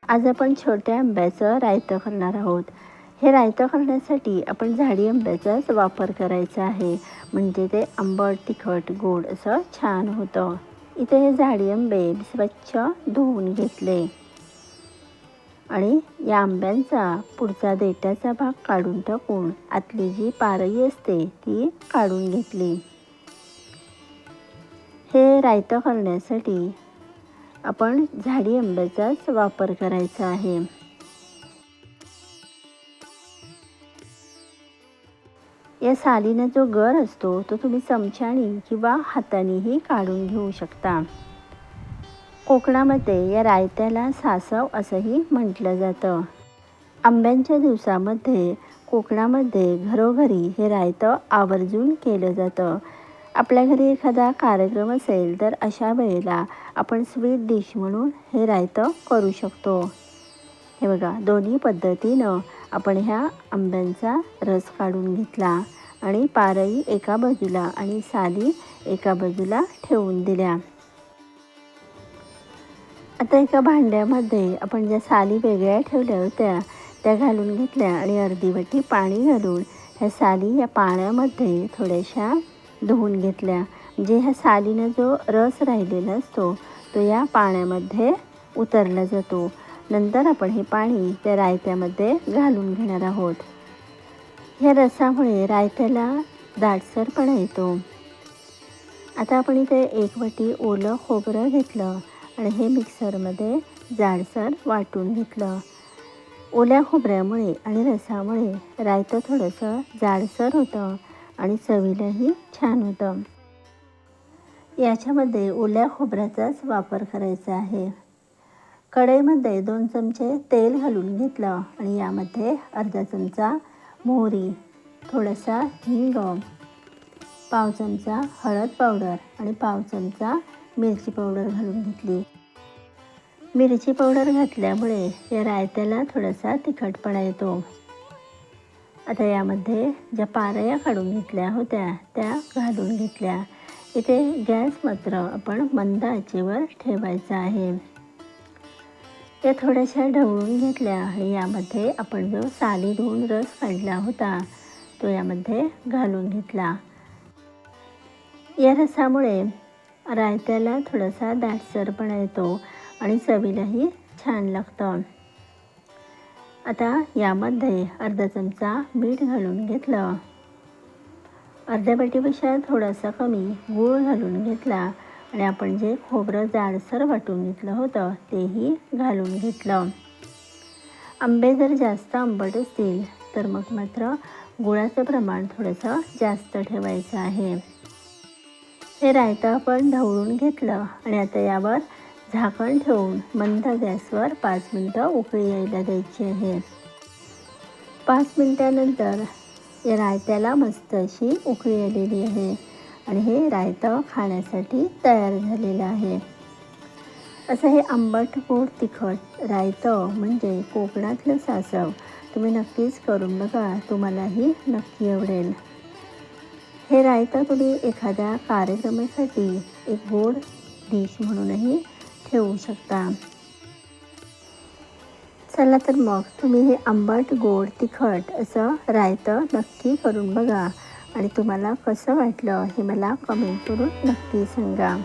आज आपण छोट्या आंब्याचं रायतं करणार आहोत. हे रायतं करण्यासाठी आपण झाडी आंब्याचाच वापर करायचा आहे, म्हणजे ते आंबट, तिखट, गोड असं छान होतं. इथे हे झाडी आंबे स्वच्छ धुवून घेतले आणि या आंब्यांचा पुढचा देठाचा भाग काढून टाकून आतली जी पारई असते ती काढून घेतली. हे रायतं करण्यासाठी आपण झाडी आंब्याचाच वापर करायचा आहे. या सालीने जो गर असतो तो तुम्ही चमच्याने किंवा हातानेही काढून घेऊ शकता. कोकणामध्ये या रायत्याला सासव असंही म्हटलं जातं. आंब्यांच्या दिवसामध्ये कोकणामध्ये घरोघरी हे रायतं आवर्जून केलं जातं. आपल्या घरी एखादा कार्यक्रम असेल तर अशा वेळेला आपण स्वीट डिश म्हणून हे रायतं करू शकतो. हे बघा, दोन्ही पद्धतीनं आपण ह्या आंब्यांचा रस काढून घेतला आणि पारई एका बाजूला आणि साली एका बाजूला ठेवून दिल्या. आता एका भांड्यामध्ये आपण ज्या साली वेगळ्या ठेवल्या होत्या त्या घालून घेतल्या आणि अर्धी वाटी पाणी घालून ह्या साली या पाण्यामध्ये थोड्याशा धुवून घेतल्या. म्हणजे ह्या सालीनं जो रस राहिलेला असतो तो या पाण्यामध्ये उतरला जातो. नंतर आपण हे पाणी त्या रायत्यामध्ये घालून घेणार आहोत. ह्या रसामुळे रायत्याला दाटसरपणा येतो. आता आपण इथे एक वाटी ओलं खोबरं घेतलं आणि हे मिक्सरमध्ये जाडसर वाटून घेतलं. ओल्या खोबऱ्यामुळे आणि रसामुळे रायतं थोडंसं जाडसर होतं आणि चवीलाही छान होतं. याच्यामध्ये ओल्या खोबऱ्याचाच वापर करायचा आहे. कढईमध्ये 2 चमचे तेल घालून घेतलं आणि यामध्ये अर्धा चमचा मोहरी, थोडासा हिंग, पाव चमचा हळद पावडर आणि पाव चमचा मिरची पावडर घालून घेतली. मिरची पावडर घातल्यामुळे या रायत्याला थोडासा तिखटपणा येतो. आता यामध्ये ज्या पारया काढून घेतल्या होत्या त्या घालून घेतल्या. इथे गॅस मात्र आपण मंद आचेवर ठेवायचा आहे. त्या थोड्याशा ढवळून घेतल्या आणि यामध्ये आपण जो साली धुवून रस काढला होता तो यामध्ये घालून घेतला. या रसामुळे रायत्याला थोडासा दाटसरपणा येतो आणि चवीलाही छान लागतं. आता यामध्ये अर्धा चमचा मीठ घालून घेतलं. अर्ध्या वाटीपेक्षा थोडासा कमी गूळ घालून घेतला आणि आपण जे खोबरं जाडसर वाटून घेतलं होतं तेही घालून घेतलं. आंबे जर जास्त आंबट असतील तर मग मात्र गुळाचं प्रमाण थोडंसं जास्त ठेवायचं आहे. हे रायतं आपण ढवळून घेतलं आणि आता यावर झाकण ठेवून मंद गॅसवर 5 मिनटं उकळी यायला द्यायची आहे. 5 मिनटानंतर या रायत्याला मस्त अशी उकळी आलेली आहे आणि हे रायतं खाण्यासाठी तयार झालेलं आहे. असं हे आंबट गोड तिखट रायतं म्हणजे कोकणातलं सासव तुम्ही नक्कीच करून बघा, तुम्हालाही नक्की आवडेल. हे रायतं तुम्ही एखाद्या कार्यक्रमासाठी एक गोड डिश म्हणूनही ठेवू शकता. चला तर मग तुम्ही हे आंबट गोड तिखट असं रायतं नक्की करून बघा आणि तुम्हाला कसं वाटलं हे मला कमेंट करून नक्की सांगा.